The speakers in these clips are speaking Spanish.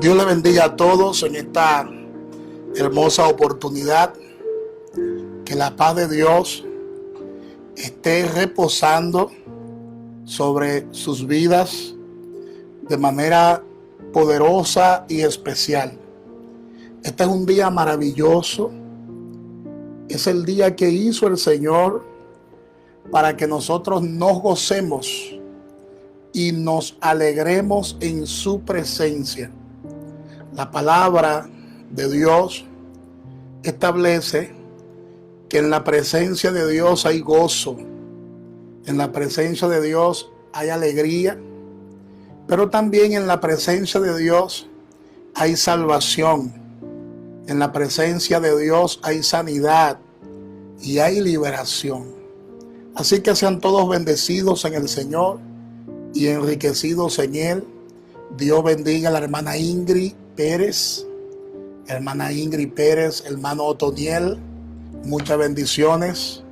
Dios le bendiga a todos en esta hermosa oportunidad. Que la paz de Dios esté reposando sobre sus vidas de manera poderosa y especial. Este es un día maravilloso. Es el día que hizo el Señor para que nosotros nos gocemos y nos alegremos en su presencia. La palabra de Dios establece que en la presencia de Dios hay gozo, en la presencia de Dios hay alegría, pero también en la presencia de Dios hay salvación, en la presencia de Dios hay sanidad y hay liberación. Así que sean todos bendecidos en el Señor y enriquecidos en Él. Dios bendiga a la hermana Ingrid Pérez, hermano Otoniel, muchas bendiciones.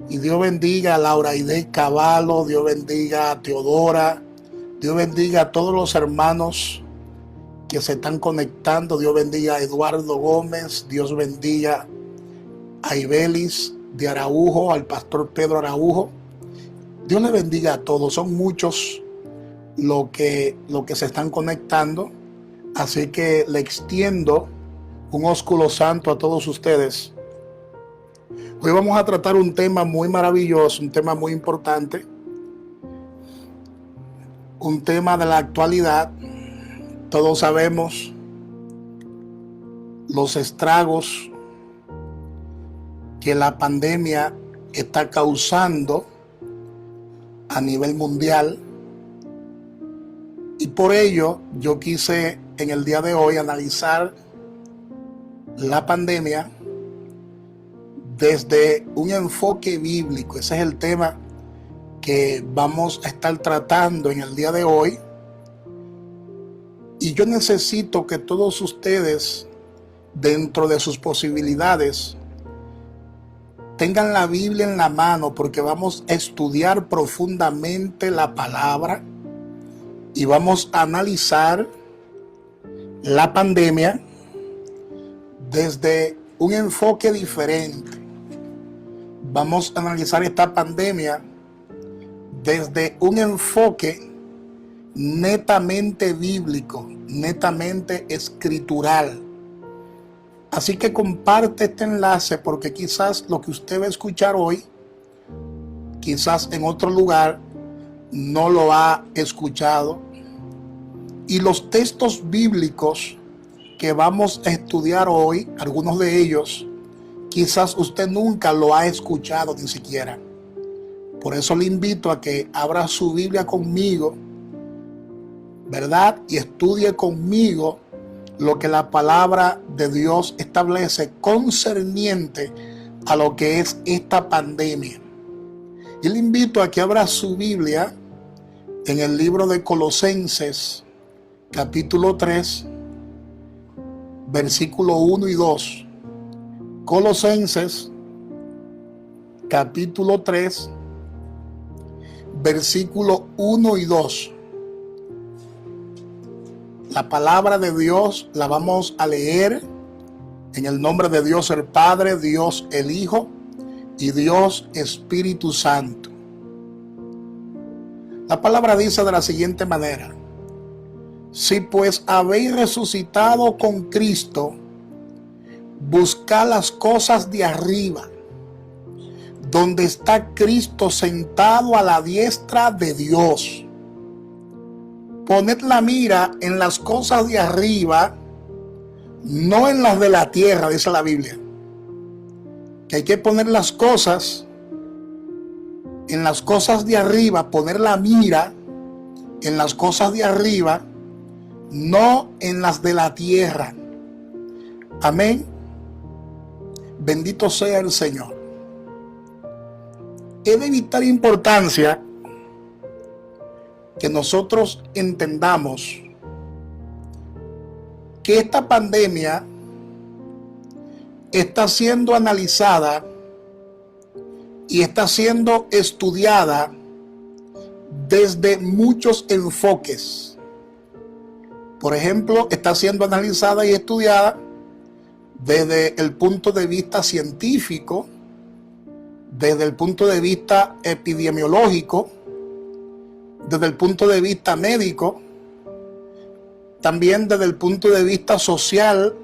Y Dios bendiga a Laura Aide Cavallo, Dios bendiga a Teodora, Dios bendiga a todos los hermanos que se están conectando. Dios bendiga a Eduardo Gómez, Dios bendiga a Ibelis de Araujo, al pastor Pedro Araujo. Dios le bendiga a todos, son muchos los que se están conectando, así que le extiendo un ósculo santo a todos ustedes. Hoy vamos a tratar un tema muy maravilloso, un tema muy importante, un tema de la actualidad. Todos sabemos los estragos que la pandemia está causando a nivel mundial, y por ello yo quise en el día de hoy analizar la pandemia desde un enfoque bíblico. Ese es el tema que vamos a estar tratando en el día de hoy. Y yo necesito que todos ustedes, dentro de sus posibilidades, tengan la Biblia en la mano, porque vamos a estudiar profundamente la palabra y vamos a analizar la pandemia desde un enfoque diferente. Vamos a analizar esta pandemia desde un enfoque netamente bíblico, netamente escritural. Así que comparte este enlace, porque quizás lo que usted va a escuchar hoy, quizás en otro lugar no lo ha escuchado. Y los textos bíblicos que vamos a estudiar hoy, algunos de ellos, quizás usted nunca lo ha escuchado ni siquiera. Por eso le invito a que abra su Biblia conmigo, ¿verdad? Y estudie conmigo lo que la palabra de Dios establece concerniente a lo que es esta pandemia. Y le invito a que abra su Biblia en el libro de Colosenses, capítulo 3, versículo 1 y 2. Colosenses, capítulo 3, versículo 1 y 2. La palabra de Dios la vamos a leer en el nombre de Dios el Padre, Dios el Hijo y Dios Espíritu Santo. La palabra dice de la siguiente manera: si pues habéis resucitado con Cristo, buscad las cosas de arriba, donde está Cristo sentado a la diestra de Dios. Poned la mira en las cosas de arriba, no en las de la tierra, dice la Biblia. Que hay que poner las cosas en las cosas de arriba, poner la mira en las cosas de arriba, no en las de la tierra. Amén. Bendito sea el Señor. Es de vital importancia que nosotros entendamos que esta pandemia está siendo analizada y está siendo estudiada desde muchos enfoques. Por ejemplo, está siendo analizada y estudiada desde el punto de vista científico, desde el punto de vista epidemiológico, desde el punto de vista médico, también desde el punto de vista social,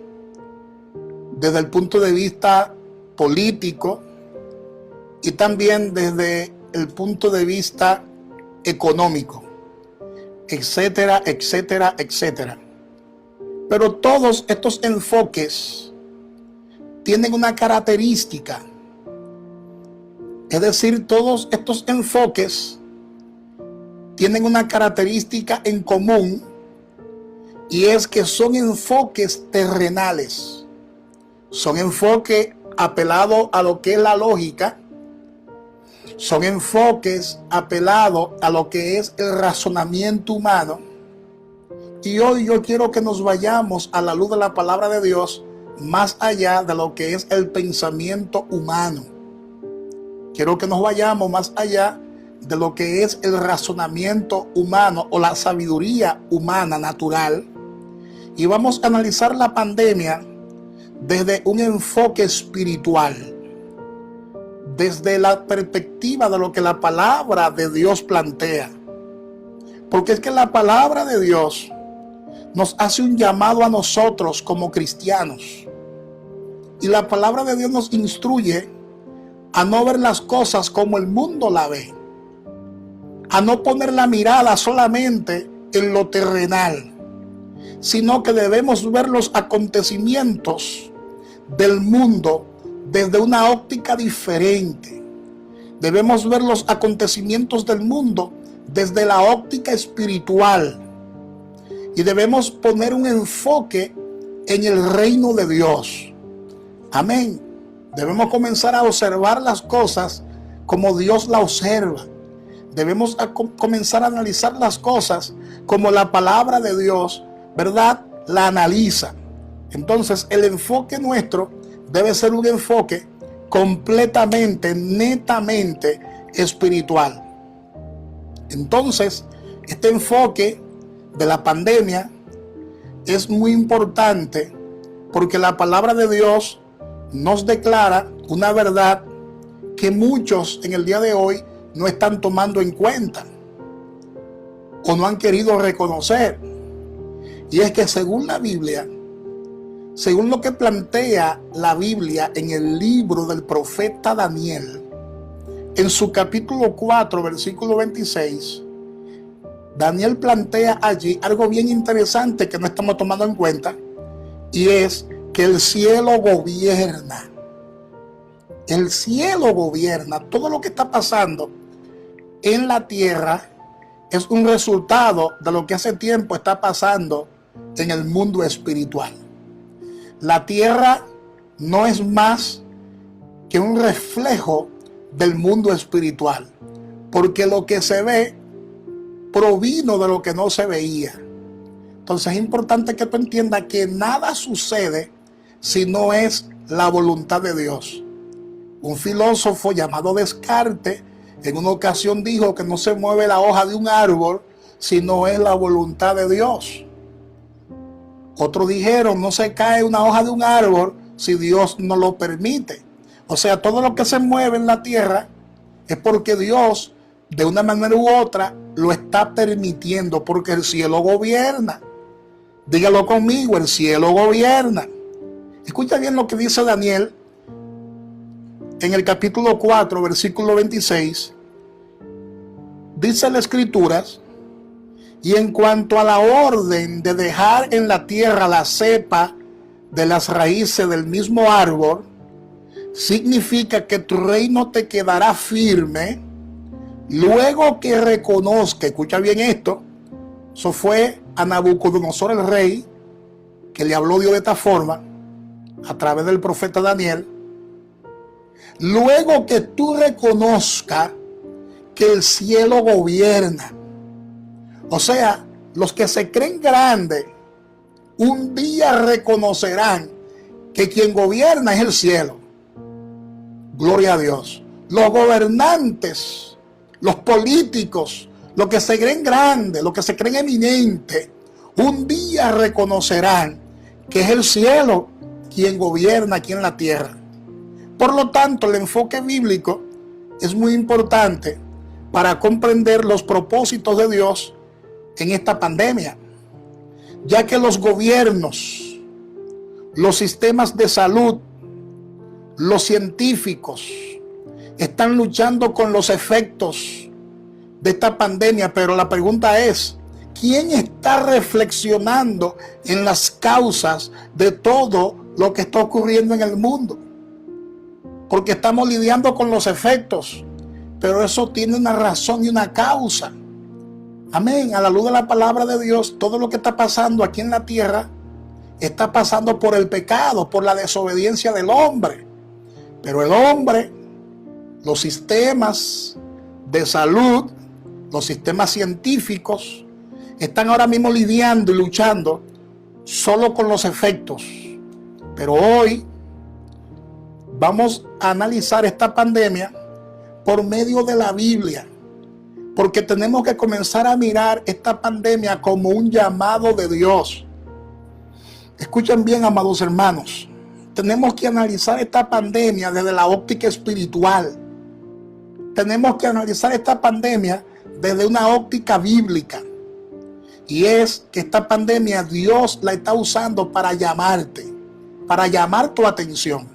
desde el punto de vista político y también desde el punto de vista económico, etcétera, etcétera, etcétera. Pero todos estos enfoques tienen una característica, es decir, todos estos enfoques tienen una característica en común, y es que son enfoques terrenales, son enfoques apelados a lo que es la lógica, son enfoques apelados a lo que es el razonamiento humano. Y hoy yo quiero que nos vayamos a la luz de la palabra de Dios más allá de lo que es el pensamiento humano. Quiero que nos vayamos más allá de lo que es el razonamiento humano o la sabiduría humana natural. Y vamos a analizar la pandemia desde un enfoque espiritual, desde la perspectiva de lo que la palabra de Dios plantea. Porque es que la palabra de Dios nos hace un llamado a nosotros como cristianos. Y la palabra de Dios nos instruye a no ver las cosas como el mundo la ve, a no poner la mirada solamente en lo terrenal, sino que debemos ver los acontecimientos del mundo desde una óptica diferente. Debemos ver los acontecimientos del mundo desde la óptica espiritual. Y debemos poner un enfoque en el reino de Dios. Amén. Debemos comenzar a observar las cosas como Dios la observa. Debemos comenzar a analizar las cosas como la palabra de Dios, ¿verdad?, la analiza. Entonces, el enfoque nuestro debe ser un enfoque completamente, netamente espiritual. Entonces, este enfoque de la pandemia es muy importante porque la palabra de Dios nos declara una verdad que muchos en el día de hoy no están tomando en cuenta o no han querido reconocer. Y es que según la Biblia, según lo que plantea la Biblia en el libro del profeta Daniel, en su capítulo 4, versículo 26, Daniel plantea allí algo bien interesante que no estamos tomando en cuenta, y es que el cielo gobierna. El cielo gobierna. Todo lo que está pasando en la tierra es un resultado de lo que hace tiempo está pasando en el mundo espiritual. La tierra no es más que un reflejo del mundo espiritual, porque lo que se ve provino de lo que no se veía. Entonces es importante que tú entiendas que nada sucede si no es la voluntad de Dios. Un filósofo llamado Descartes en una ocasión dijo que no se mueve la hoja de un árbol si no es la voluntad de Dios. Otros dijeron, no se cae una hoja de un árbol si Dios no lo permite. O sea, todo lo que se mueve en la tierra es porque Dios, de una manera u otra, lo está permitiendo, porque el cielo gobierna. Dígalo conmigo, el cielo gobierna. Escucha bien lo que dice Daniel en el capítulo 4, versículo 26. Dice las Escrituras: y en cuanto a la orden de dejar en la tierra la cepa de las raíces del mismo árbol, significa que tu reino te quedará firme luego que reconozca, escucha bien esto, eso fue a Nabucodonosor el rey que le habló Dios de esta forma a través del profeta Daniel. Luego que tú reconozcas que el cielo gobierna. O sea, los que se creen grandes un día reconocerán que quien gobierna es el cielo. Gloria a Dios. Los gobernantes, los políticos, los que se creen grandes, los que se creen eminentes, Un día reconocerán que es el cielo quien gobierna aquí en la tierra. Por lo tanto, el enfoque bíblico es muy importante para comprender los propósitos de Dios en esta pandemia, ya que los gobiernos, los sistemas de salud, los científicos están luchando con los efectos de esta pandemia, pero la pregunta es, ¿quién está reflexionando en las causas de todo lo que está ocurriendo en el mundo? Porque estamos lidiando con los efectos, pero eso tiene una razón y una causa. Amén. A la luz de la palabra de Dios, todo lo que está pasando aquí en la tierra está pasando por el pecado, por la desobediencia del hombre. Pero el hombre, los sistemas de salud, los sistemas científicos, están ahora mismo lidiando y luchando solo con los efectos. Pero hoy vamos a analizar esta pandemia por medio de la Biblia, porque tenemos que comenzar a mirar esta pandemia como un llamado de Dios. Escuchen bien, amados hermanos, tenemos que analizar esta pandemia desde la óptica espiritual. Tenemos que analizar esta pandemia desde una óptica bíblica. Y es que esta pandemia Dios la está usando para llamarte, para llamar tu atención.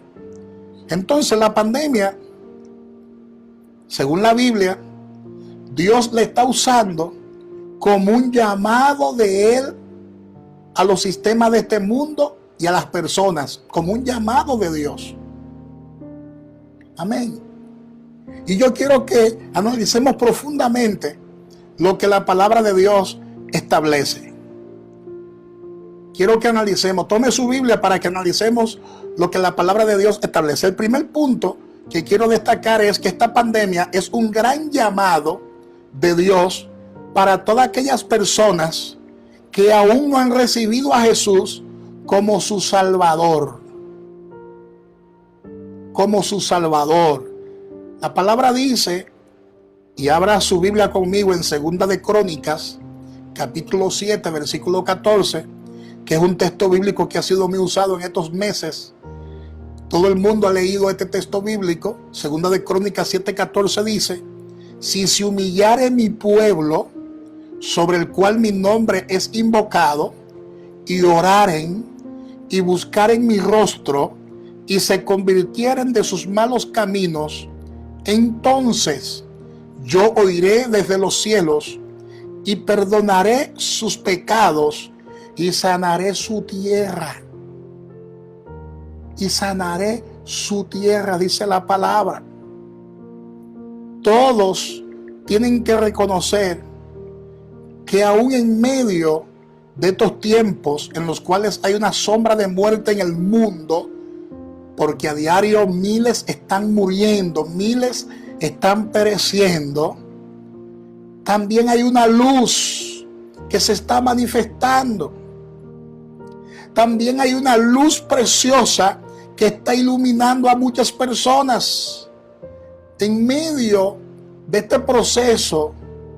Entonces la pandemia, según la Biblia, Dios la está usando como un llamado de Él a los sistemas de este mundo y a las personas, como un llamado de Dios. Amén. Y yo quiero que analicemos profundamente lo que la palabra de Dios establece. Quiero que analicemos, tome su Biblia para que analicemos lo que la palabra de Dios establece. El primer punto que quiero destacar es que esta pandemia es un gran llamado de Dios para todas aquellas personas que aún no han recibido a Jesús como su Salvador. Como su Salvador. La palabra dice, y abra su Biblia conmigo en Segunda de Crónicas, capítulo 7, versículo 14, que es un texto bíblico que ha sido muy usado en estos meses. Todo el mundo ha leído este texto bíblico. Segunda de Crónicas 7:14 dice: si se humillare mi pueblo, sobre el cual mi nombre es invocado, y oraren y buscaren mi rostro, y se convirtieren de sus malos caminos, entonces yo oiré desde los cielos y perdonaré sus pecados y sanaré su tierra. Y sanaré su tierra, dice la palabra. Todos tienen que reconocer que aún en medio de estos tiempos en los cuales hay una sombra de muerte en el mundo, porque a diario miles están muriendo, miles están pereciendo, también hay una luz que se está manifestando. También hay una luz preciosa que está iluminando a muchas personas. En medio de este proceso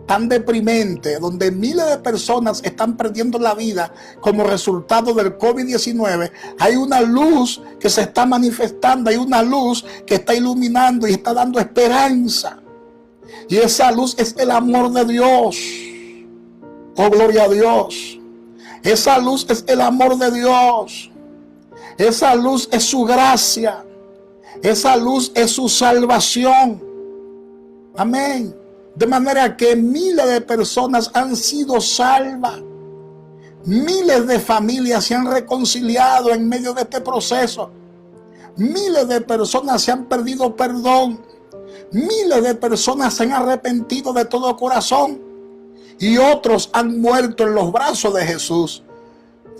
tan deprimente, donde miles de personas están perdiendo la vida como resultado del COVID-19, hay una luz que se está manifestando, hay una luz que está iluminando y está dando esperanza. Y esa luz es el amor de Dios. Oh, gloria a Dios. Esa luz es el amor de Dios. Esa luz es su gracia. Esa luz es su salvación. Amén. De manera que miles de personas han sido salvas. Miles de familias se han reconciliado en medio de este proceso. Miles de personas se han perdido perdón. Miles de personas se han arrepentido de todo corazón. Y otros han muerto en los brazos de Jesús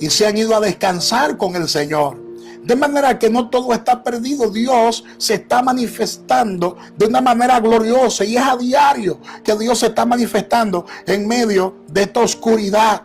y se han ido a descansar con el Señor. De manera que no todo está perdido. Dios se está manifestando de una manera gloriosa, y es a diario que Dios se está manifestando en medio de esta oscuridad.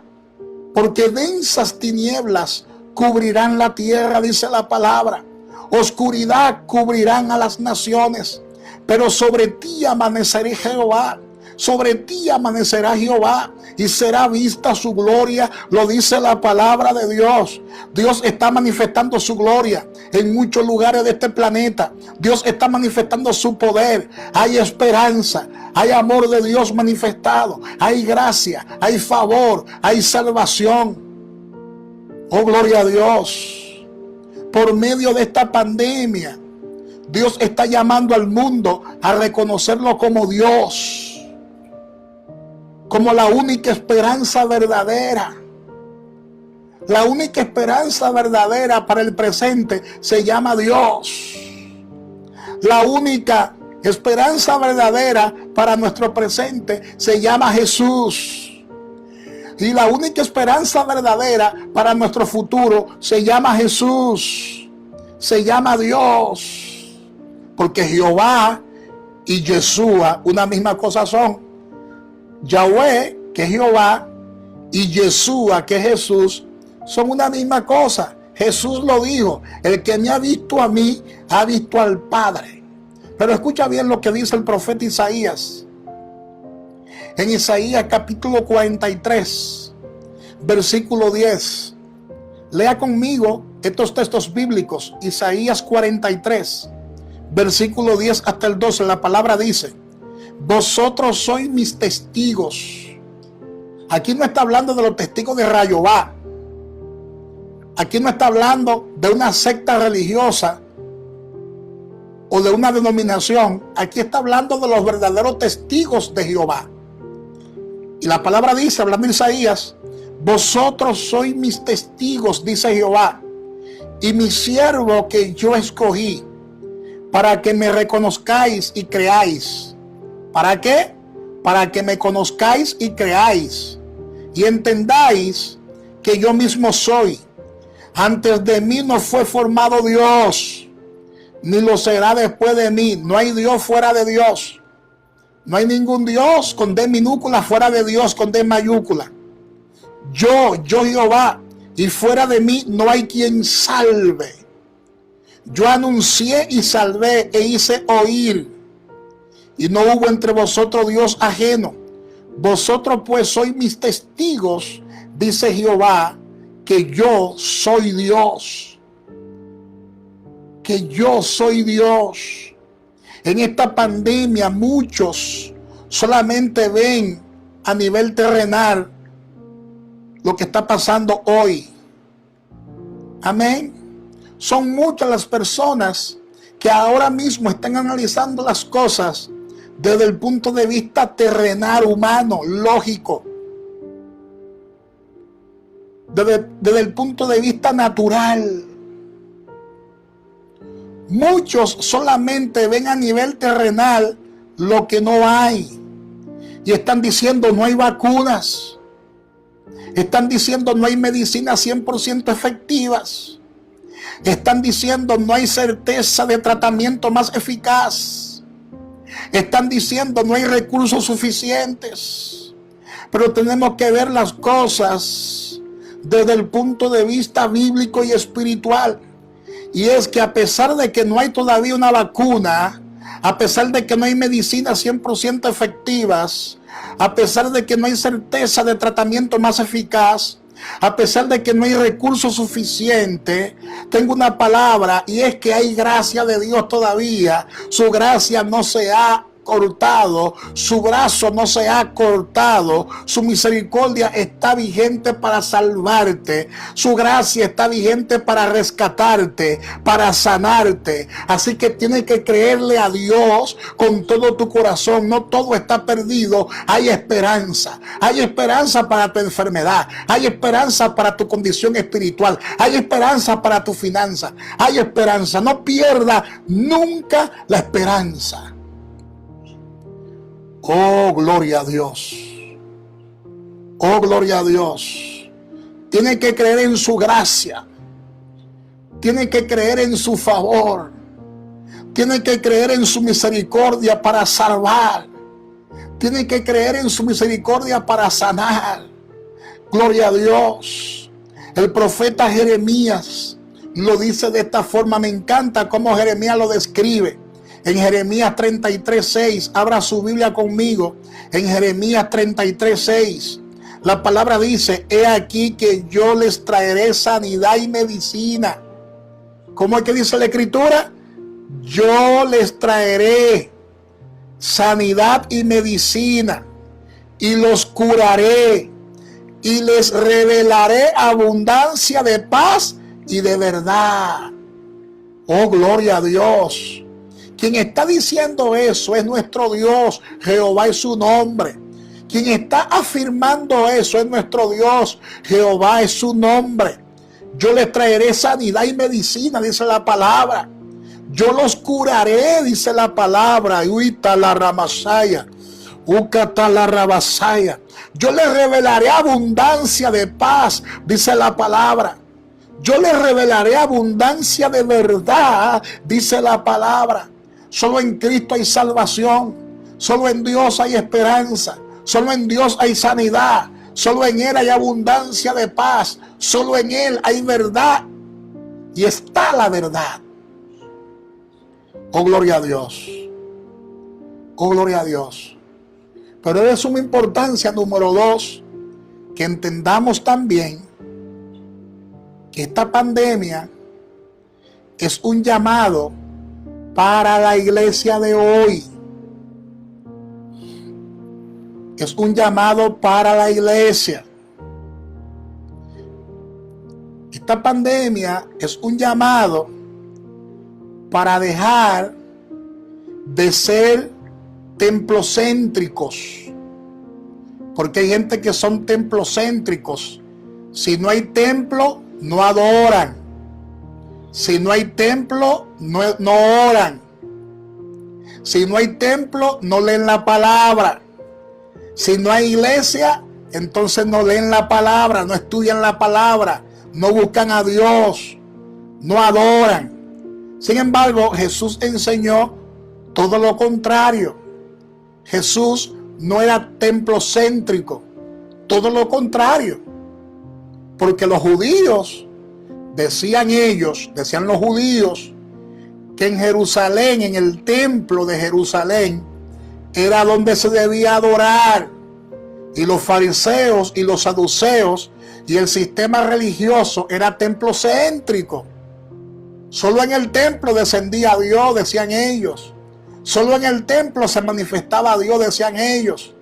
Porque densas tinieblas cubrirán la tierra, dice la palabra. Oscuridad cubrirán a las naciones. Pero sobre ti amaneceré, Jehová. Sobre ti amanecerá Jehová y será vista su gloria. Lo dice la palabra de Dios. Dios está manifestando su gloria en muchos lugares de este planeta. Dios está manifestando su poder. Hay esperanza, hay amor de Dios manifestado, hay gracia, hay favor, hay salvación. Oh, gloria a Dios. Por medio de esta pandemia, Dios está llamando al mundo a reconocerlo como Dios, como la única esperanza verdadera. La única esperanza verdadera para el presente se llama Dios. La única esperanza verdadera para nuestro presente se llama Jesús. Y la única esperanza verdadera para nuestro futuro se llama Jesús. Se llama Dios. Porque Jehová y Yeshua una misma cosa son. Yahweh, que es Jehová, y Yeshua, que es Jesús, son una misma cosa. Jesús lo dijo: el que me ha visto a mí, ha visto al Padre. Pero escucha bien lo que dice el profeta Isaías. En Isaías capítulo 43, versículo 10. Lea conmigo estos textos bíblicos. Isaías 43, versículo 10 hasta el 12. La palabra dice: vosotros sois mis testigos. Aquí no está hablando de los testigos de Rayobá. Aquí no está hablando de una secta religiosa o de una denominación. Aquí está hablando de los verdaderos testigos de Jehová. Y la palabra dice, hablando de Isaías: vosotros sois mis testigos, dice Jehová, y mi siervo que yo escogí, para que me reconozcáis y creáis. ¿Para qué? Para que me conozcáis y creáis, y entendáis que yo mismo soy. Antes de mí no fue formado Dios, ni lo será después de mí. No hay Dios fuera de Dios. No hay ningún Dios con D minúscula fuera de Dios con D mayúscula. Yo Jehová, y fuera de mí no hay quien salve. Yo anuncié y salvé e hice oír, y no hubo entre vosotros Dios ajeno. Vosotros pues sois mis testigos, dice Jehová, que yo soy Dios. Que yo soy Dios. En esta pandemia muchos solamente ven a nivel terrenal lo que está pasando hoy. Amén. Son muchas las personas que ahora mismo están analizando las cosas desde el punto de vista terrenal, humano, lógico. Desde el punto de vista natural. Muchos solamente ven a nivel terrenal lo que no hay. Y están diciendo: no hay vacunas. Están diciendo: no hay medicinas 100% efectivas. Están diciendo: no hay certeza de tratamiento más eficaz. Están diciendo: no hay recursos suficientes. Pero tenemos que ver las cosas desde el punto de vista bíblico y espiritual. Y es que a pesar de que no hay todavía una vacuna, a pesar de que no hay medicinas 100% efectivas, a pesar de que no hay certeza de tratamiento más eficaz, a pesar de que no hay recursos suficientes, tengo una palabra, y es que hay gracia de Dios todavía. Su gracia no se ha cortado, su brazo no se ha cortado, su misericordia está vigente para salvarte, su gracia está vigente para rescatarte, para sanarte. Así que tienes que creerle a Dios con todo tu corazón. No todo está perdido, hay esperanza para tu enfermedad, hay esperanza para tu condición espiritual, hay esperanza para tu finanza, hay esperanza. No pierdas nunca la esperanza. Oh, gloria a Dios. Oh, gloria a Dios. Tiene que creer en su gracia. Tiene que creer en su favor. Tiene que creer en su misericordia para salvar. Tiene que creer en su misericordia para sanar. Gloria a Dios. El profeta Jeremías lo dice de esta forma. Me encanta cómo Jeremías lo describe. En Jeremías 33:6, abra su Biblia conmigo. En Jeremías 33:6, la palabra dice: he aquí que yo les traeré sanidad y medicina. ¿Cómo es que dice la escritura? Yo les traeré sanidad y medicina, y los curaré, y les revelaré abundancia de paz y de verdad. Oh, gloria a Dios. Quien está diciendo eso es nuestro Dios, Jehová es su nombre. Quien está afirmando eso es nuestro Dios, Jehová es su nombre. Yo les traeré sanidad y medicina, dice la palabra. Yo los curaré, dice la palabra. Uita la ramasaya, ucata la rabasaya. Yo les revelaré abundancia de paz, dice la palabra. Yo les revelaré abundancia de verdad, dice la palabra. Solo en Cristo hay salvación. Solo en Dios hay esperanza. Solo en Dios hay sanidad. Solo en Él hay abundancia de paz. Solo en Él hay verdad. Y está la verdad. Oh, gloria a Dios. Oh, gloria a Dios. Pero es de suma importancia, número 2, que entendamos también que esta pandemia es un llamado para la iglesia de hoy. Es un llamado para la iglesia. Esta pandemia es un llamado para dejar de ser templocéntricos. Porque hay gente que son templocéntricos. Si no hay templo, no adoran. Si no hay templo, no oran. Si no hay templo, no leen la palabra. Si no hay iglesia, entonces no leen la palabra, no estudian la palabra, no buscan a Dios, no adoran. Sin embargo, Jesús enseñó todo lo contrario. Jesús no era templocéntrico, todo lo contrario. Porque los judíos, decían los judíos, que en Jerusalén, en el templo de Jerusalén, era donde se debía adorar. Y los fariseos y los saduceos y el sistema religioso era templocéntrico. Solo en el templo descendía a Dios, decían ellos. Solo en el templo se manifestaba a Dios, decían ellos.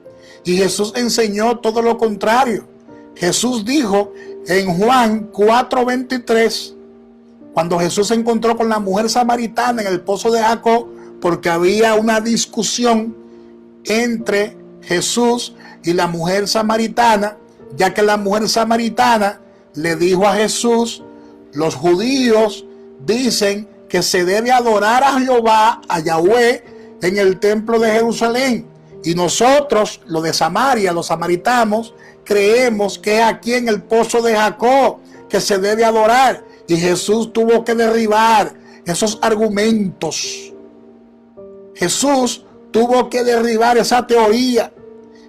Y Jesús enseñó todo lo contrario. Jesús dijo en Juan 4:23, cuando Jesús se encontró con la mujer samaritana en el pozo de Jacob, porque había una discusión entre Jesús y la mujer samaritana, ya que la mujer samaritana le dijo a Jesús: los judíos dicen que se debe adorar a Jehová, a Yahweh, en el templo de Jerusalén, y nosotros, los de Samaria, los samaritanos, creemos que es aquí en el pozo de Jacob que se debe adorar. Y Jesús tuvo que derribar esos argumentos. Jesús tuvo que derribar esa teoría.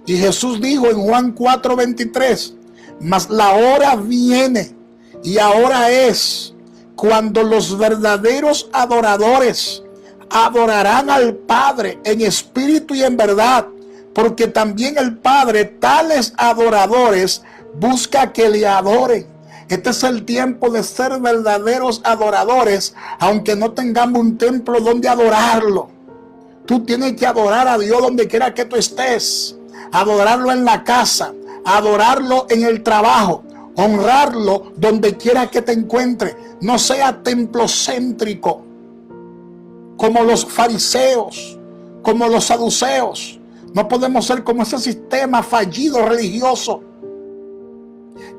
Y Jesús dijo en Juan 4:23, mas la hora viene y ahora es cuando los verdaderos adoradores adorarán al Padre en espíritu y en verdad, porque también el Padre tales adoradores busca que le adoren. Este es el tiempo de ser verdaderos adoradores, aunque no tengamos un templo donde adorarlo. Tú tienes que adorar a Dios donde quiera que tú estés, adorarlo en la casa, adorarlo en el trabajo, honrarlo donde quiera que te encuentres. No sea templocéntrico como los fariseos, como los saduceos. No podemos ser como ese sistema fallido religioso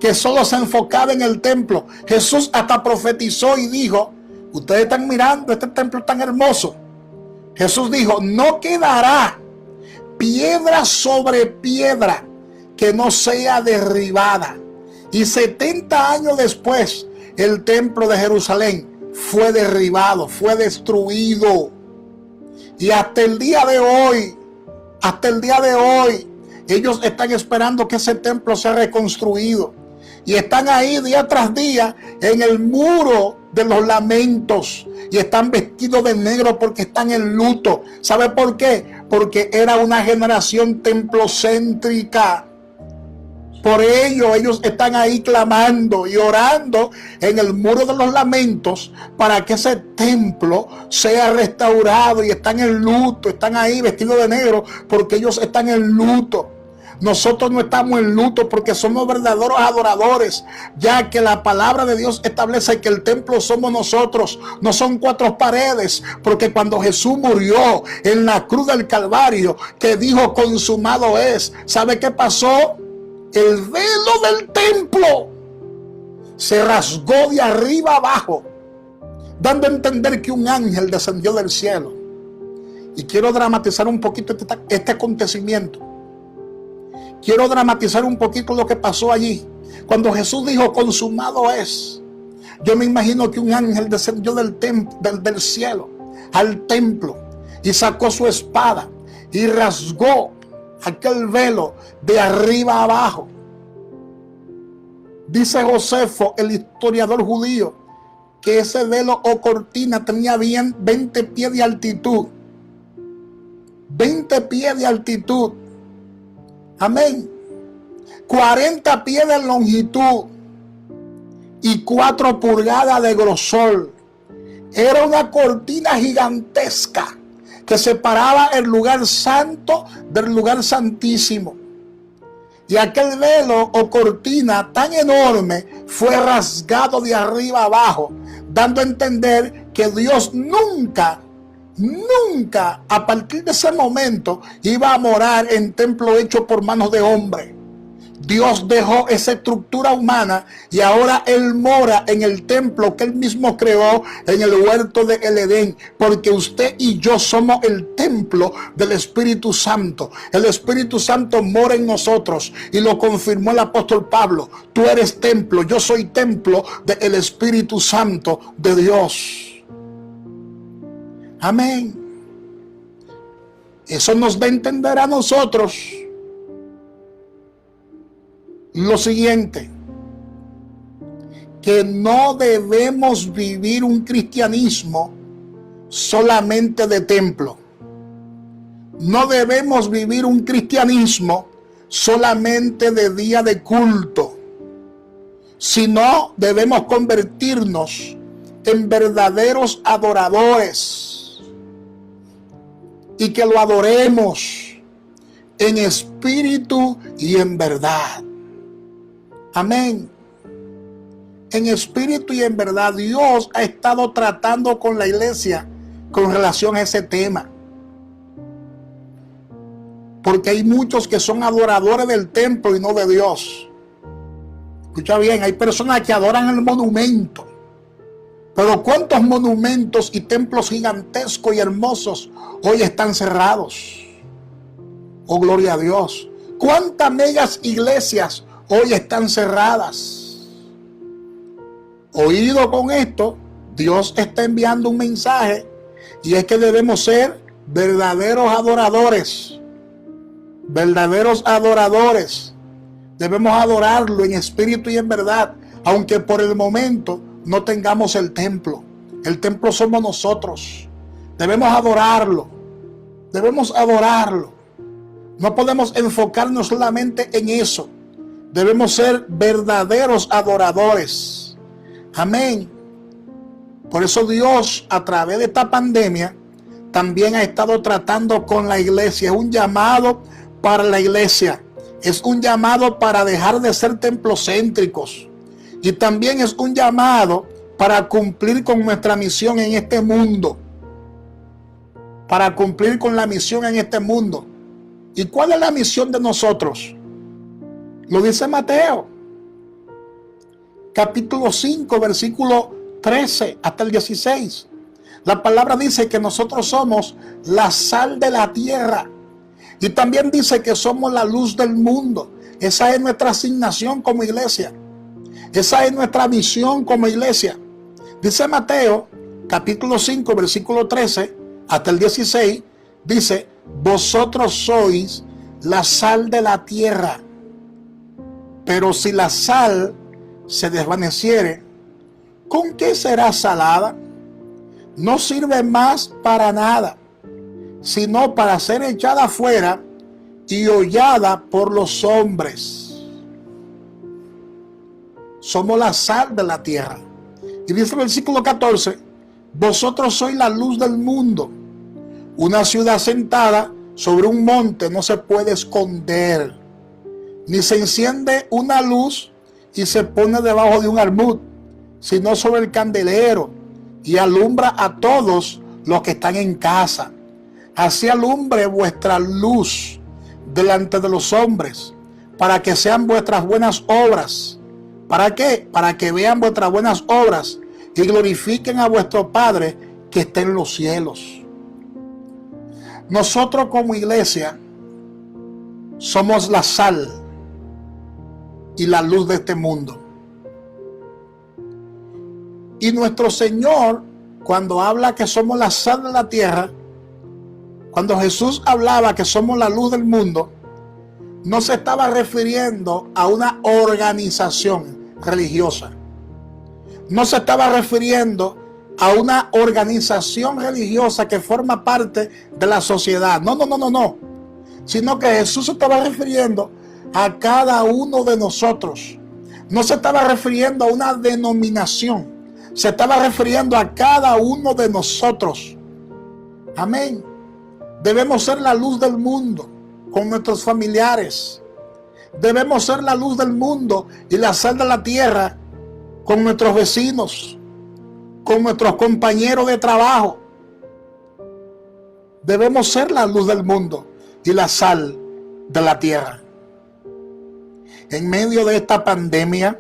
que solo se enfocaba en el templo. Jesús hasta profetizó y dijo: ustedes están mirando este templo tan hermoso. Jesús dijo: no quedará piedra sobre piedra que no sea derribada. Y 70 años después, el templo de Jerusalén fue derribado, fue destruido. Y hasta el día de hoy, ellos están esperando que ese templo sea reconstruido. Y están ahí día tras día en el muro de los lamentos. Y están vestidos de negro porque están en luto. ¿Sabe por qué? Porque era una generación templocéntrica. Por ello ellos están ahí clamando y orando en el muro de los lamentos para que ese templo sea restaurado, y están en luto, están ahí vestidos de negro porque ellos están en luto. Nosotros no estamos en luto porque somos verdaderos adoradores, ya que la palabra de Dios establece que el templo somos nosotros, no son cuatro paredes, porque cuando Jesús murió en la cruz del Calvario, que dijo consumado es, ¿sabe qué pasó? El velo del templo se rasgó de arriba abajo, dando a entender que un ángel descendió del cielo. Y quiero dramatizar un poquito este acontecimiento. Quiero dramatizar un poquito lo que pasó allí. Cuando Jesús dijo consumado es, yo me imagino que un ángel descendió del cielo al templo y sacó su espada y rasgó aquel velo de arriba abajo. Dice Josefo, el historiador judío, que ese velo o cortina tenía bien 20 pies de altitud. 20 pies de altitud. Amén. 40 pies de longitud y 4 pulgadas de grosor. Era una cortina gigantesca que separaba el lugar santo del lugar santísimo. Y aquel velo o cortina tan enorme fue rasgado de arriba abajo, dando a entender que Dios nunca, a partir de ese momento, iba a morar en templo hecho por manos de hombre. Dios dejó esa estructura humana y ahora Él mora en el templo que Él mismo creó en el huerto de el Edén, porque usted y yo somos el templo del Espíritu Santo. El Espíritu Santo mora en nosotros y lo confirmó el apóstol Pablo. Tú eres templo, yo soy templo del Espíritu Santo de Dios. Amén. Eso nos da a entender a nosotros lo siguiente, que no debemos vivir un cristianismo solamente de templo. No debemos vivir un cristianismo solamente de día de culto, sino debemos convertirnos en verdaderos adoradores y que lo adoremos en espíritu y en verdad. Amén. En espíritu y en verdad, Dios ha estado tratando con la iglesia con relación a ese tema. Porque hay muchos que son adoradores del templo y no de Dios. Escucha bien, hay personas que adoran el monumento. Pero ¿cuántos monumentos y templos gigantescos y hermosos hoy están cerrados? Oh, gloria a Dios. ¿Cuántas megas iglesias hoy están cerradas? Oído con esto, Dios está enviando un mensaje, y es que debemos ser verdaderos adoradores. Verdaderos adoradores. Debemos adorarlo en espíritu y en verdad, aunque por el momento no tengamos el templo. El templo somos nosotros. Debemos adorarlo. Debemos adorarlo. No podemos enfocarnos solamente en eso. Debemos ser verdaderos adoradores. Amén. Por eso Dios, a través de esta pandemia, también ha estado tratando con la iglesia. Es un llamado para la iglesia. Es un llamado para dejar de ser templocéntricos. Y también es un llamado para cumplir con nuestra misión en este mundo. Para cumplir con la misión en este mundo. ¿Y cuál es la misión de nosotros? Lo dice Mateo, capítulo 5, versículo 13 hasta el 16. La palabra dice que nosotros somos la sal de la tierra. Y también dice que somos la luz del mundo. Esa es nuestra asignación como iglesia. Esa es nuestra misión como iglesia. Dice Mateo, capítulo 5, versículo 13 hasta el 16. Dice, vosotros sois la sal de la tierra. Pero si la sal se desvaneciere, ¿con qué será salada? No sirve más para nada, sino para ser echada afuera y hollada por los hombres. Somos la sal de la tierra. Y dice el versículo 14, vosotros sois la luz del mundo. Una ciudad sentada sobre un monte no se puede esconder, ni se enciende una luz y se pone debajo de un almud, sino sobre el candelero, y alumbra a todos los que están en casa. Así alumbre vuestra luz delante de los hombres, para que sean vuestras buenas obras. ¿Para qué? Para que vean vuestras buenas obras y glorifiquen a vuestro Padre que está en los cielos. Nosotros como iglesia somos la sal y la luz de este mundo. Y nuestro Señor, cuando habla que somos la sal de la tierra, cuando Jesús hablaba que somos la luz del mundo, no se estaba refiriendo a una organización religiosa. No se estaba refiriendo a una organización religiosa que forma parte de la sociedad. No. Sino que Jesús se estaba refiriendo a cada uno de nosotros. No se estaba refiriendo a una denominación. Se estaba refiriendo a cada uno de nosotros. Amén. Debemos ser la luz del mundo con nuestros familiares. Debemos ser la luz del mundo y la sal de la tierra con nuestros vecinos, con nuestros compañeros de trabajo. Debemos ser la luz del mundo y la sal de la tierra. En medio de esta pandemia,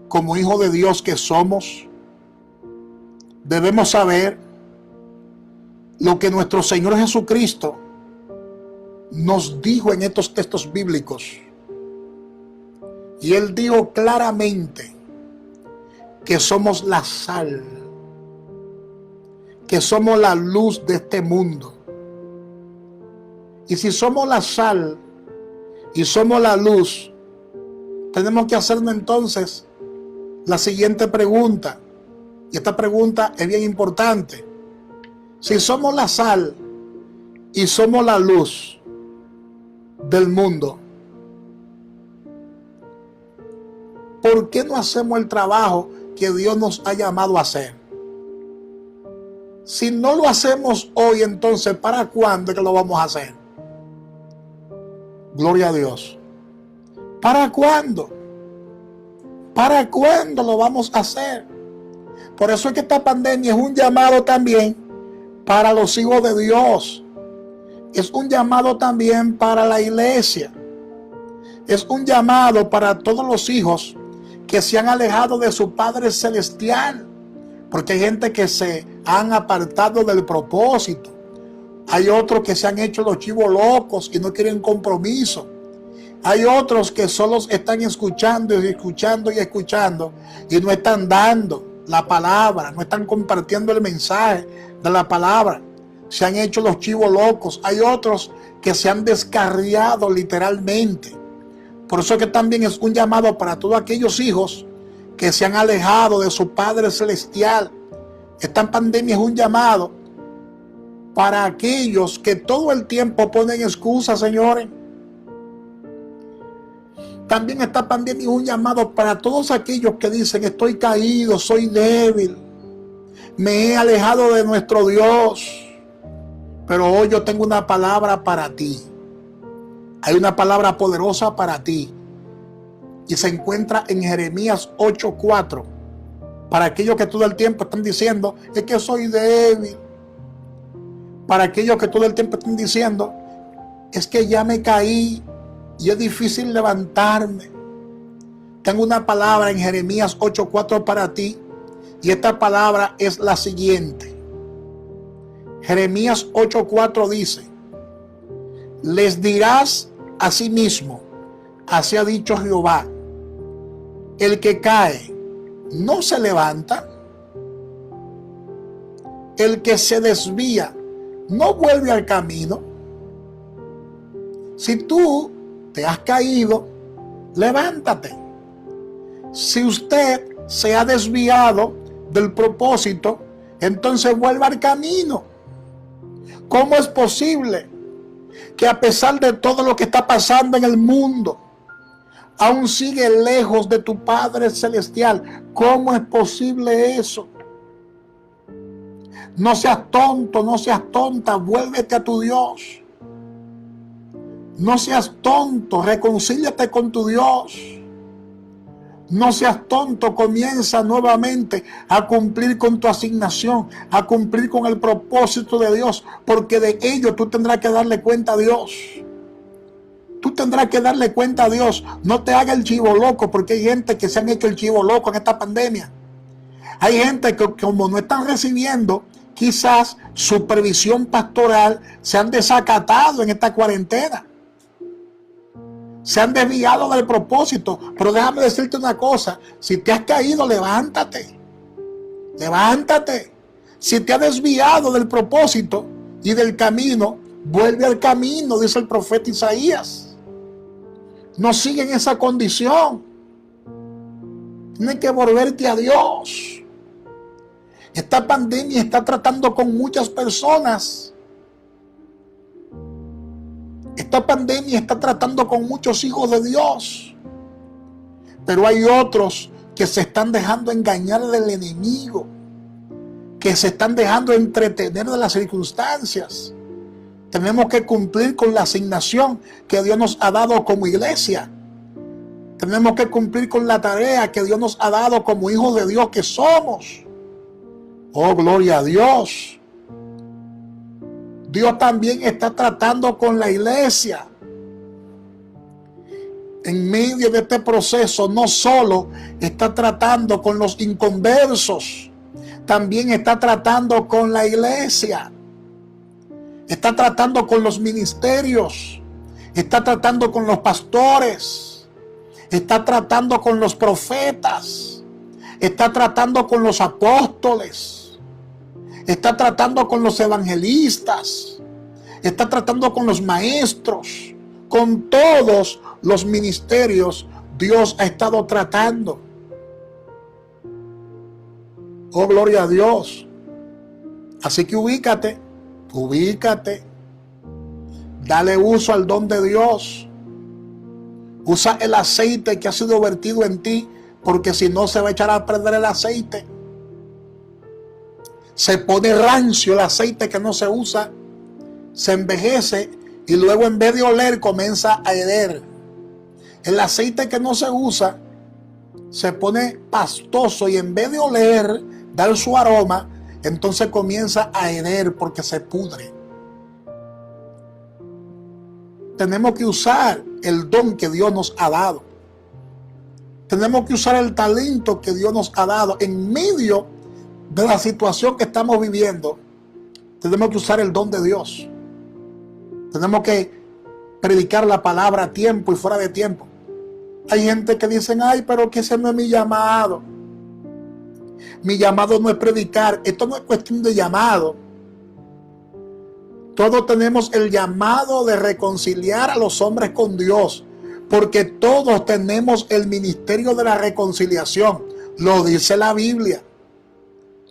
como hijos de Dios que somos, debemos saber lo que nuestro Señor Jesucristo nos dijo en estos textos bíblicos. Y Él dijo claramente que somos la sal, que somos la luz de este mundo. Y si somos la sal y somos la luz, tenemos que hacernos entonces la siguiente pregunta. Y esta pregunta es bien importante. Si somos la sal y somos la luz del mundo, ¿por qué no hacemos el trabajo que Dios nos ha llamado a hacer? Si no lo hacemos hoy, entonces ¿para cuándo es que lo vamos a hacer? Gloria a Dios. ¿Para cuándo? ¿Para cuándo lo vamos a hacer? Por eso es que esta pandemia es un llamado también para los hijos de Dios. Es un llamado también para la iglesia. Es un llamado para todos los hijos que se han alejado de su Padre Celestial. Porque hay gente que se han apartado del propósito. Hay otros que se han hecho los chivos locos y no quieren compromiso. Hay otros que solo están escuchando y escuchando y escuchando y no están dando la palabra, no están compartiendo el mensaje de la palabra. Se han hecho los chivos locos. Hay otros que se han descarriado literalmente. Por eso que también es un llamado para todos aquellos hijos que se han alejado de su Padre Celestial. Esta pandemia es un llamado para aquellos que todo el tiempo ponen excusas, señores. También esta pandemia es un llamado para todos aquellos que dicen: estoy caído, soy débil, me he alejado de nuestro Dios. Pero hoy yo tengo una palabra para ti. Hay una palabra poderosa para ti. Y se encuentra en Jeremías 8:4. Para aquellos que todo el tiempo están diciendo: es que soy débil. Para aquellos que todo el tiempo están diciendo: es que ya me caí y es difícil levantarme. Tengo una palabra en Jeremías 8:4 para ti. Y esta palabra es la siguiente. Jeremías 8:4 dice: les dirás a sí mismo, así ha dicho Jehová, el que cae no se levanta, el que se desvía no vuelve al camino. Si tú te has caído, levántate. Si usted se ha desviado del propósito, entonces vuelva al camino. ¿Cómo es posible que a pesar de todo lo que está pasando en el mundo, aún sigue lejos de tu Padre Celestial? ¿Cómo es posible eso? No seas tonto, no seas tonta, vuélvete a tu Dios. No seas tonto, reconcíliate con tu Dios. No seas tonto, comienza nuevamente a cumplir con tu asignación, a cumplir con el propósito de Dios, porque de ello tú tendrás que darle cuenta a Dios. Tú tendrás que darle cuenta a Dios. No te hagas el chivo loco, porque hay gente que se han hecho el chivo loco en esta pandemia. Hay gente que, como no están recibiendo quizás supervisión pastoral, se han desacatado en esta cuarentena. Se han desviado del propósito. Pero déjame decirte una cosa: si te has caído, levántate. Levántate. Si te has desviado del propósito y del camino, vuelve al camino, dice el profeta Isaías. No sigue en esa condición. Tienes que volverte a Dios. Esta pandemia está tratando con muchas personas. Esta pandemia está tratando con muchos hijos de Dios. Pero hay otros que se están dejando engañar del enemigo, que se están dejando entretener de las circunstancias. Tenemos que cumplir con la asignación que Dios nos ha dado como iglesia. Tenemos que cumplir con la tarea que Dios nos ha dado como hijos de Dios que somos. Oh, gloria a Dios. Dios también está tratando con la iglesia. En medio de este proceso, no solo está tratando con los inconversos, también está tratando con la iglesia. Está tratando con los ministerios. Está tratando con los pastores. Está tratando con los profetas. Está tratando con los apóstoles. Está tratando con los evangelistas. Está tratando con los maestros. Con todos los ministerios Dios ha estado tratando. Oh, gloria a Dios. Así que ubícate. Dale uso al don de Dios. Usa el aceite que ha sido vertido en ti, porque si no se va a echar a perder el aceite. Se pone rancio el aceite que no se usa, se envejece y luego en vez de oler comienza a heder. El aceite que no se usa se pone pastoso y en vez de oler, dar su aroma, entonces comienza a heder porque se pudre. Tenemos que usar el don que Dios nos ha dado. Tenemos que usar el talento que Dios nos ha dado en medio de la situación que estamos viviendo. Tenemos que usar el don de Dios. Tenemos que predicar la palabra a tiempo y fuera de tiempo. Hay gente que dicen: ay, pero que ese no es mi llamado. Mi llamado no es predicar. Esto no es cuestión de llamado. Todos tenemos el llamado de reconciliar a los hombres con Dios, porque todos tenemos el ministerio de la reconciliación. Lo dice la Biblia.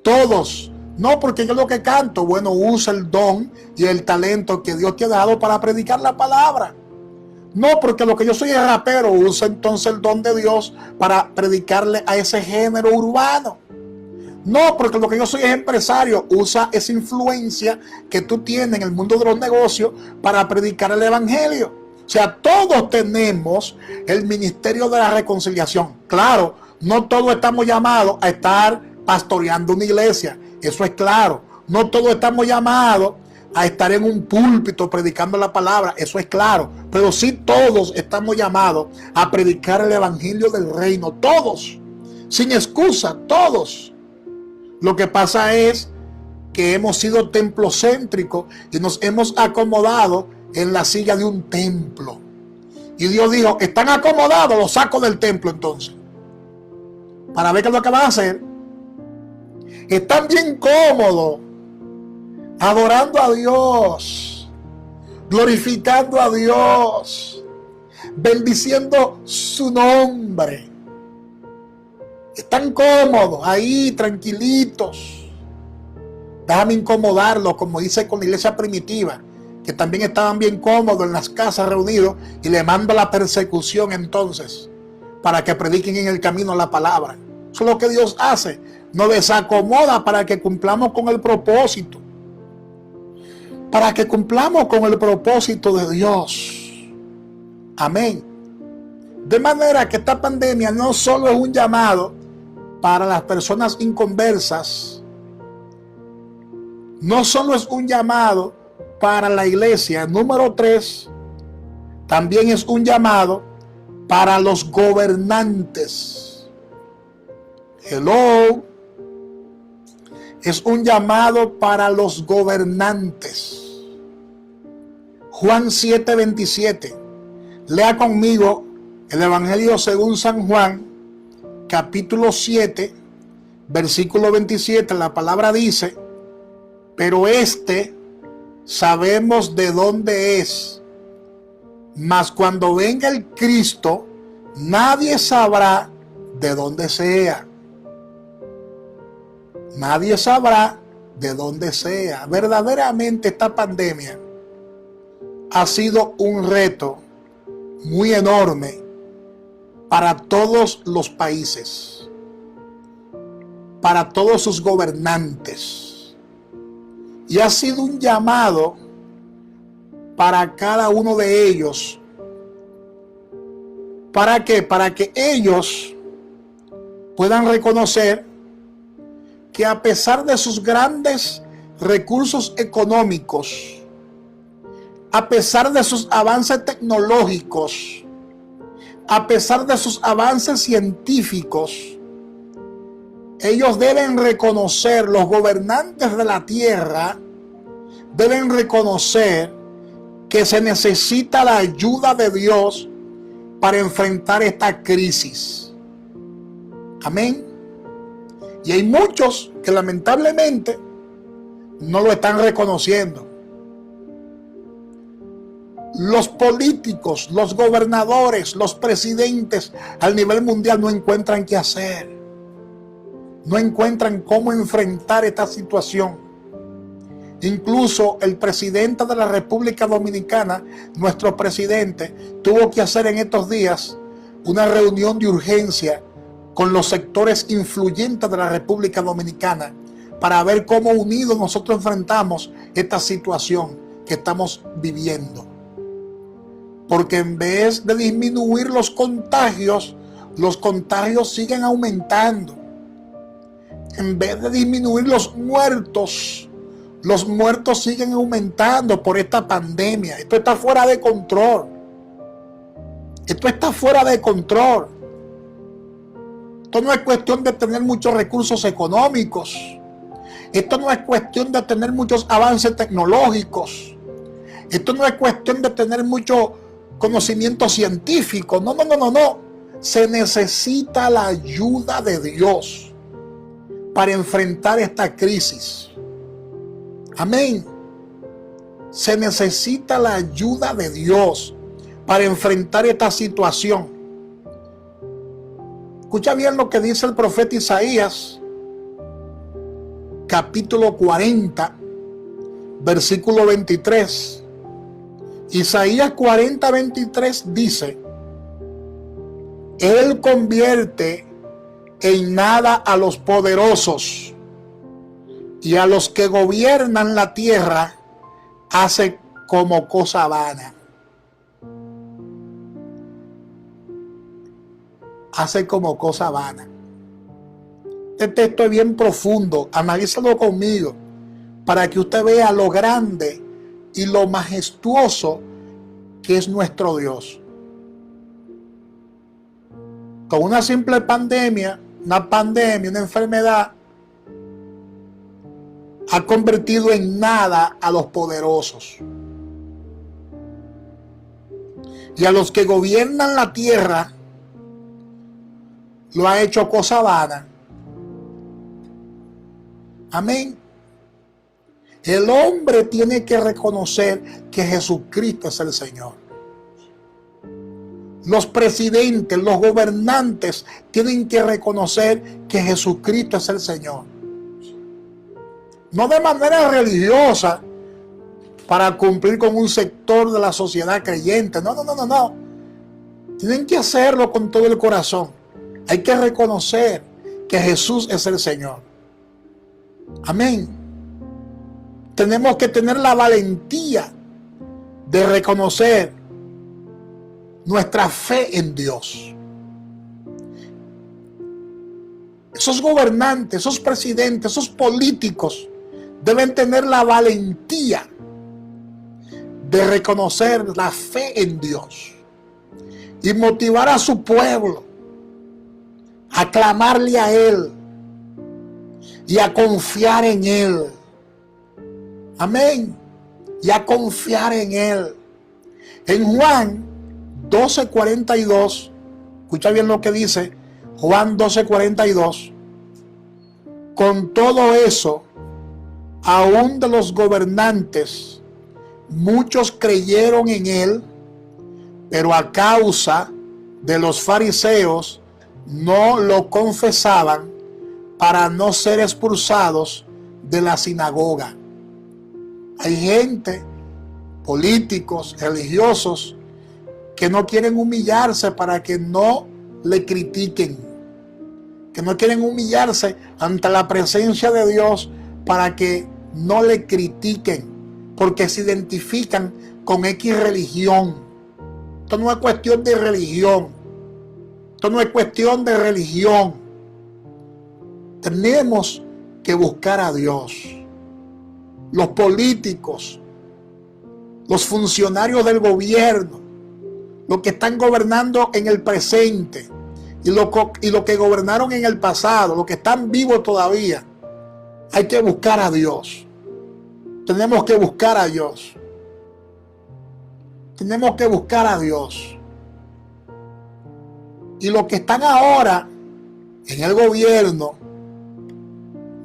Todos. No porque yo lo que canto. Bueno, usa el don y el talento que Dios te ha dado para predicar la palabra. No porque lo que yo soy es rapero. Usa entonces el don de Dios para predicarle a ese género urbano. No porque lo que yo soy es empresario. Usa esa influencia que tú tienes en el mundo de los negocios para predicar el evangelio. O sea, todos tenemos el ministerio de la reconciliación. Claro, no todos estamos llamados a estar pastoreando una iglesia. Eso es claro. No todos estamos llamados a estar en un púlpito predicando la palabra. Eso es claro. Pero sí todos estamos llamados a predicar el evangelio del reino. Todos. Sin excusa. Todos. Lo que pasa es que hemos sido templocéntricos y nos hemos acomodado en la silla de un templo. Y Dios dijo: están acomodados, los saco del templo entonces. Para ver qué es lo que van a hacer. Están bien cómodos, adorando a Dios, glorificando a Dios, bendiciendo su nombre. Están cómodos, ahí, tranquilitos. Déjame incomodarlos, como dice con la iglesia primitiva, que también estaban bien cómodos en las casas reunidos, y le mando la persecución entonces, para que prediquen en el camino la palabra. Eso es lo que Dios hace, nos desacomoda para que cumplamos con el propósito. Para que cumplamos con el propósito de Dios. Amén. De manera que esta pandemia no solo es un llamado para las personas inconversas, no solo es un llamado para la iglesia. Número 3, también es un llamado para los gobernantes. Hello. Es un llamado para los gobernantes. Juan 7:27. Lea conmigo el Evangelio según San Juan, capítulo 7, versículo 27. La palabra dice: pero sabemos de dónde es, mas cuando venga el Cristo, nadie sabrá de dónde sea. Nadie sabrá de dónde sea. Verdaderamente esta pandemia ha sido un reto muy enorme para todos los países, para todos sus gobernantes, y ha sido un llamado para cada uno de ellos. ¿Para qué? Para que ellos puedan reconocer que a pesar de sus grandes recursos económicos, a pesar de sus avances tecnológicos, a pesar de sus avances científicos, ellos deben reconocer, los gobernantes de la tierra deben reconocer que se necesita la ayuda de Dios para enfrentar esta crisis. Amén. Y hay muchos que lamentablemente no lo están reconociendo. Los políticos, los gobernadores, los presidentes a nivel mundial no encuentran qué hacer. No encuentran cómo enfrentar esta situación. Incluso el presidente de la República Dominicana, nuestro presidente, tuvo que hacer en estos días una reunión de urgencia con los sectores influyentes de la República Dominicana para ver cómo unidos nosotros enfrentamos esta situación que estamos viviendo. Porque en vez de disminuir los contagios siguen aumentando. En vez de disminuir los muertos siguen aumentando por esta pandemia. Esto está fuera de control. Esto está fuera de control. Esto no es cuestión de tener muchos recursos económicos. Esto no es cuestión de tener muchos avances tecnológicos. Esto no es cuestión de tener mucho conocimiento científico. No. Se necesita la ayuda de Dios para enfrentar esta crisis. Amén. Se necesita la ayuda de Dios para enfrentar esta situación. Escucha bien lo que dice el profeta Isaías, capítulo 40, versículo 23. Isaías 40, 23 dice: Él convierte en nada a los poderosos, y a los que gobiernan la tierra hace como cosa vana. Hace como cosa vana. Este texto es bien profundo, analízalo conmigo, para que usted vea lo grande y lo majestuoso que es nuestro Dios. Con una simple pandemia, una enfermedad, ha convertido en nada a los poderosos. Y a los que gobiernan la tierra, lo ha hecho cosa vana. Amén. El hombre tiene que reconocer que Jesucristo es el Señor. los presidentes, los gobernantes tienen que reconocer que Jesucristo es el Señor. No de manera religiosa para cumplir con un sector de la sociedad creyente. No. Tienen que hacerlo con todo el corazón. Hay que reconocer que Jesús es el Señor. Amén. Tenemos que tener la valentía de reconocer nuestra fe en Dios. Esos gobernantes, esos presidentes, esos políticos deben tener la valentía de reconocer la fe en Dios y motivar a su pueblo a clamarle a Él y a confiar en Él. Amén. Y a confiar en Él. En Juan 12:42, escucha bien lo que dice Juan 12:42. Con todo eso, aún de los gobernantes, muchos creyeron en Él, pero a causa de los fariseos no lo confesaban para no ser expulsados de la sinagoga. Hay gente, políticos, religiosos, que no quieren humillarse para que no le critiquen, que no quieren humillarse ante la presencia de Dios para que no le critiquen, porque se identifican con X religión. Esto no es cuestión de religión. Esto no es cuestión de religión. Tenemos que buscar a Dios. Los políticos, los funcionarios del gobierno, los que están gobernando en el presente y lo que gobernaron en el pasado, los que están vivos todavía, hay que buscar a Dios. Tenemos que buscar a Dios. Tenemos que buscar a Dios. Y los que están ahora en el gobierno,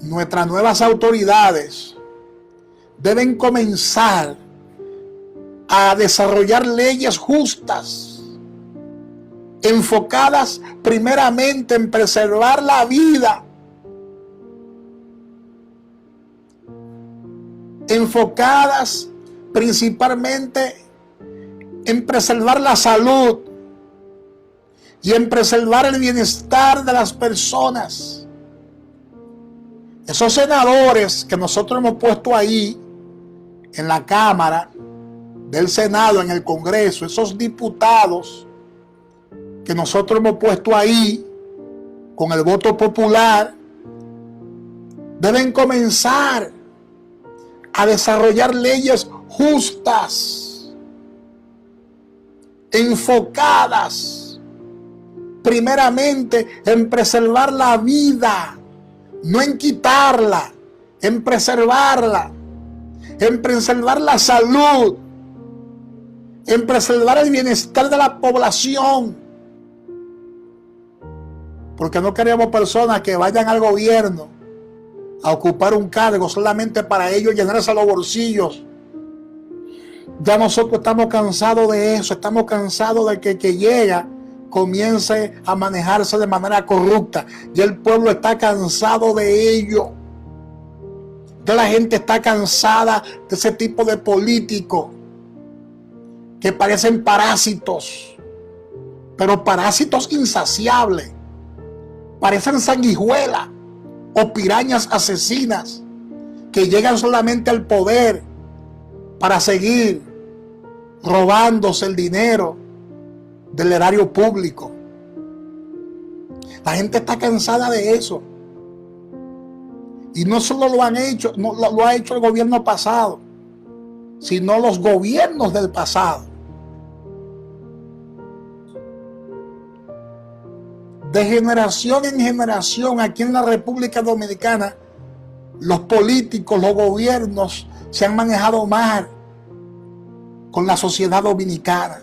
nuestras nuevas autoridades, deben comenzar a desarrollar leyes justas, enfocadas primeramente en preservar la vida, enfocadas principalmente en preservar la salud y en preservar el bienestar de las personas. Esos senadores que nosotros hemos puesto ahí en la Cámara del Senado, en el Congreso, esos diputados que nosotros hemos puesto ahí con el voto popular, deben comenzar a desarrollar leyes justas, enfocadas primeramente en preservar la vida, no en quitarla, en preservarla, en preservar la salud, en preservar el bienestar de la población. Porque no queremos personas que vayan al gobierno a ocupar un cargo solamente para ellos llenarse los bolsillos. Ya nosotros estamos cansados de eso, estamos cansados de que llega, comience a manejarse de manera corrupta. Ya el pueblo está cansado de ello. Ya la gente está cansada de ese tipo de políticos que parecen parásitos, pero parásitos insaciables. Parecen sanguijuelas o pirañas asesinas que llegan solamente al poder para seguir robándose el dinero del erario público. La gente está cansada de eso. Y no solo lo han hecho, no lo ha hecho el gobierno pasado, sino los gobiernos del pasado. De generación en generación, aquí en la República Dominicana, los políticos, los gobiernos se han manejado mal con la sociedad dominicana.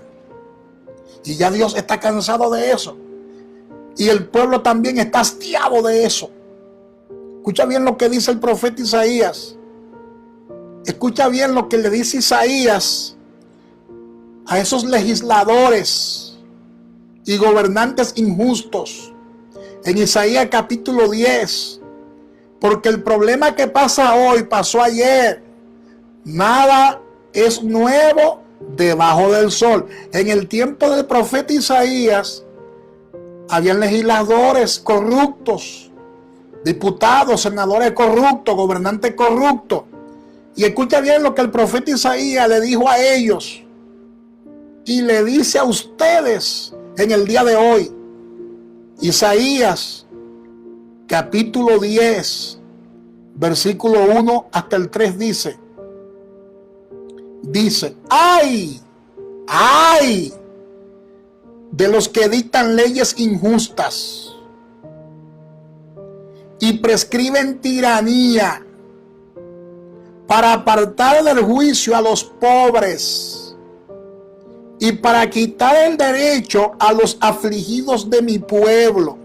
Y ya Dios está cansado de eso. Y el pueblo también está hastiado de eso. Escucha bien lo que dice el profeta Isaías. Escucha bien lo que le dice Isaías a esos legisladores y gobernantes injustos. En Isaías capítulo 10, porque el problema que pasa hoy pasó ayer. Nada es nuevo debajo del sol. En el tiempo del profeta Isaías, habían legisladores corruptos, diputados, senadores corruptos, gobernantes corruptos. Y escucha bien lo que el profeta Isaías le dijo a ellos y le dice a ustedes en el día de hoy. Isaías capítulo 10, versículo 1 hasta el 3 dice, ¡ay! ¡Ay! De los que dictan leyes injustas y prescriben tiranía para apartar del juicio a los pobres y para quitar el derecho a los afligidos de mi pueblo,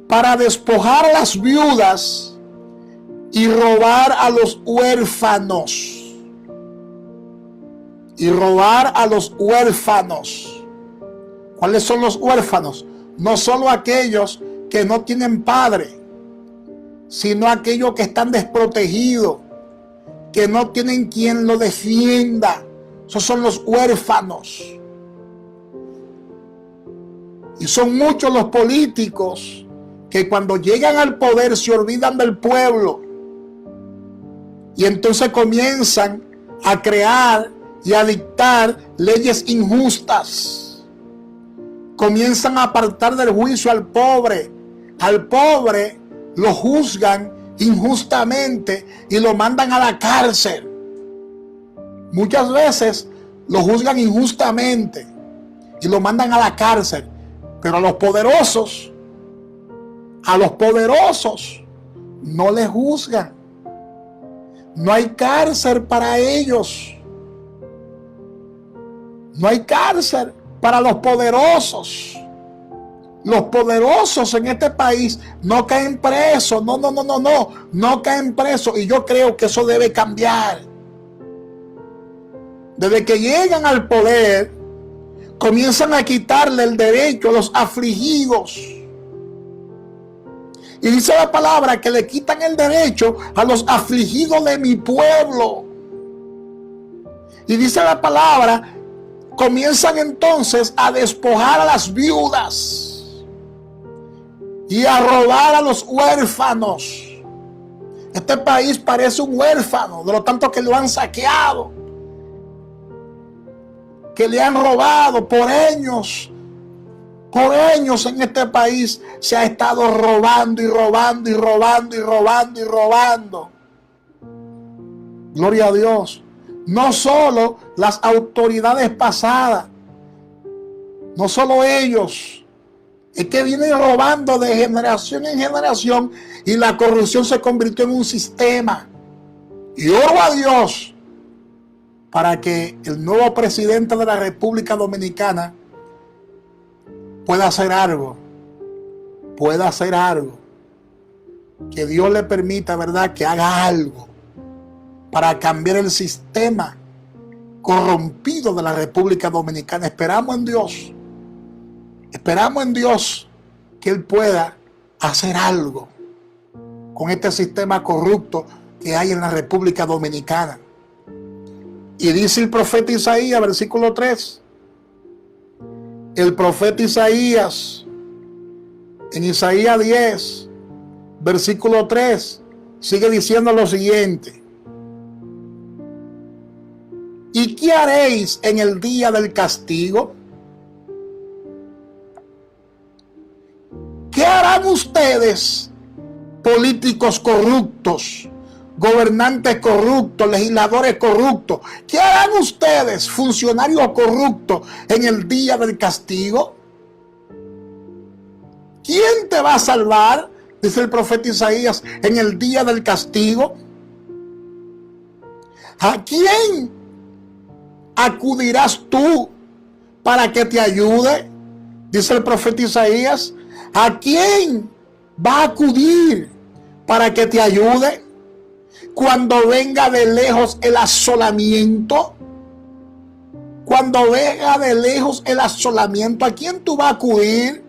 para despojar a las viudas y robar a los huérfanos. Y robar a los huérfanos. ¿Cuáles son los huérfanos? No solo aquellos que no tienen padre, sino aquellos que están desprotegidos, que no tienen quien lo defienda. Esos son los huérfanos. Y son muchos los políticos que cuando llegan al poder se olvidan del pueblo. Y entonces comienzan a crear y a dictar leyes injustas. Comienzan a apartar del juicio al pobre. Al pobre lo juzgan injustamente y lo mandan a la cárcel. Muchas veces lo juzgan injustamente y lo mandan a la cárcel. Pero a los poderosos no les juzgan. No hay cárcel para ellos. No hay cárcel para los poderosos. Los poderosos en este país no caen presos. No caen presos. Y yo creo que eso debe cambiar. Desde que llegan al poder, comienzan a quitarle el derecho a los afligidos. Y dice la palabra que le quitan el derecho a los afligidos de mi pueblo. Y dice la palabra, comienzan entonces a despojar a las viudas y a robar a los huérfanos. Este país parece un huérfano de lo tanto que lo han saqueado, que le han robado por años. Por años en este país se ha estado robando y robando y robando y robando y robando. Gloria a Dios. No solo las autoridades pasadas, no solo ellos, es que vienen robando de generación en generación y la corrupción se convirtió en un sistema. Y oro a Dios para que el nuevo presidente de la República Dominicana pueda hacer algo, que Dios le permita, ¿verdad?, que haga algo para cambiar el sistema corrompido de la República Dominicana. Esperamos en Dios que Él pueda hacer algo con este sistema corrupto que hay en la República Dominicana. Y dice el profeta Isaías, versículo 3, el profeta Isaías, en Isaías 10, versículo 3, sigue diciendo lo siguiente. ¿Y qué haréis en el día del castigo? ¿Qué harán ustedes, políticos corruptos, gobernantes corruptos, legisladores corruptos? ¿Qué harán ustedes, funcionarios corruptos, en el día del castigo? ¿Quién te va a salvar? Dice el profeta Isaías, en el día del castigo. ¿A quién acudirás tú para que te ayude? Dice el profeta Isaías. ¿A quién va a acudir para que te ayude cuando venga de lejos el asolamiento? Cuando venga de lejos el asolamiento, ¿a quién tú vas a acudir?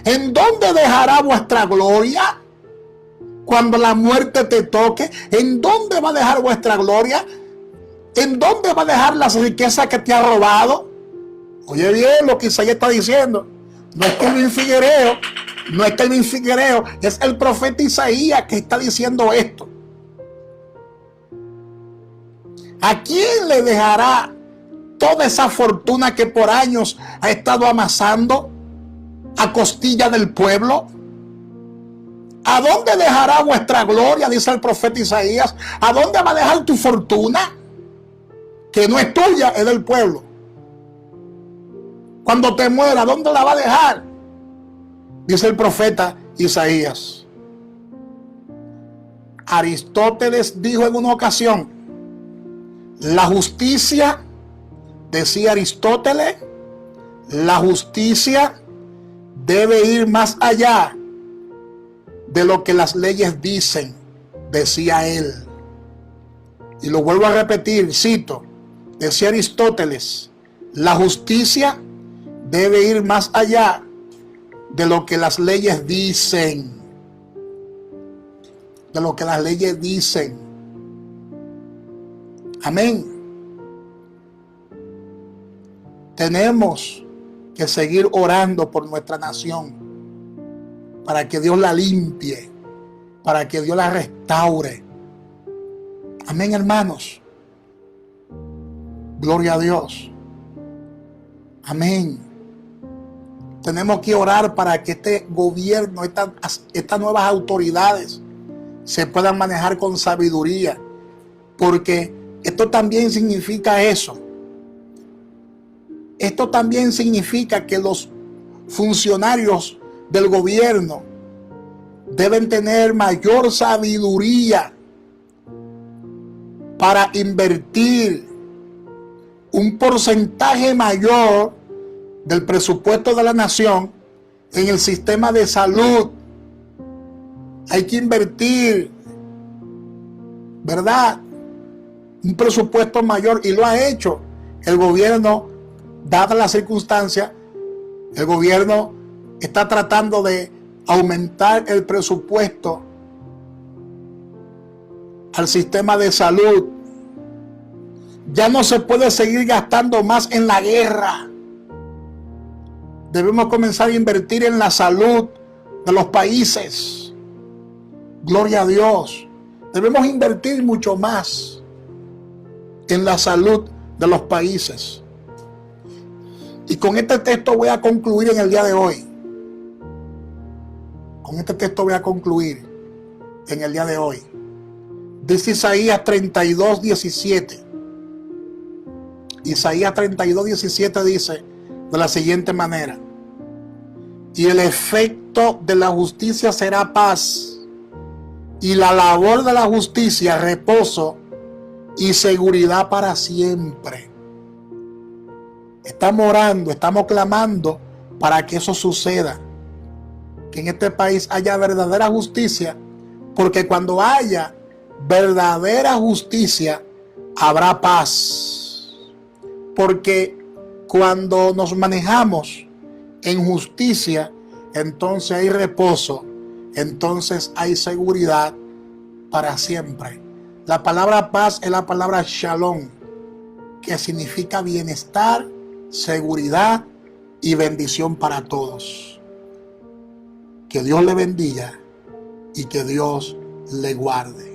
¿En dónde dejará vuestra gloria? Cuando la muerte te toque, ¿en dónde va a dejar vuestra gloria? ¿En dónde va a dejar las riquezas que te ha robado? Oye bien lo que Isaías está diciendo. No es Kelvin Figuereo, no es Kelvin Figuereo, es el profeta Isaías que está diciendo esto. ¿A quién le dejará toda esa fortuna que por años ha estado amasando a costilla del pueblo? ¿A dónde dejará vuestra gloria? Dice el profeta Isaías. ¿A dónde va a dejar tu fortuna? Que no es tuya, es del pueblo. Cuando te muera, ¿dónde la va a dejar? Dice el profeta Isaías. Aristóteles dijo en una ocasión, la justicia, decía Aristóteles, la justicia debe ir más allá de lo que las leyes dicen, decía él. Y lo vuelvo a repetir, cito, decía Aristóteles, la justicia debe ir más allá de lo que las leyes dicen. De lo que las leyes dicen. Amén. Tenemos que seguir orando por nuestra nación, para que Dios la limpie, para que Dios la restaure. Amén, hermanos. Gloria a Dios. Amén. Tenemos que orar para que este gobierno, estas nuevas autoridades se puedan manejar con sabiduría, porque esto también significa eso. Esto también significa que los funcionarios del gobierno deben tener mayor sabiduría para invertir un porcentaje mayor del presupuesto de la nación en el sistema de salud. Hay que invertir, ¿verdad?, un presupuesto mayor, y lo ha hecho el gobierno. Dadas las circunstancias, el gobierno está tratando de aumentar el presupuesto al sistema de salud. Ya no se puede seguir gastando más en la guerra. Debemos comenzar a invertir en la salud de los países. Gloria a Dios. Debemos invertir mucho más en la salud de los países. Y con este texto voy a concluir en el día de hoy. Con este texto voy a concluir en el día de hoy. Dice Isaías 32, 17. Isaías 32, 17 dice de la siguiente manera: y el efecto de la justicia será paz, y la labor de la justicia reposo y seguridad para siempre. Estamos orando, estamos clamando para que eso suceda, que en este país haya verdadera justicia, porque cuando haya verdadera justicia habrá paz, porque cuando nos manejamos en justicia, entonces hay reposo, entonces hay seguridad para siempre. La palabra paz es la palabra shalom, que significa bienestar, seguridad y bendición para todos. Que Dios le bendiga y que Dios le guarde.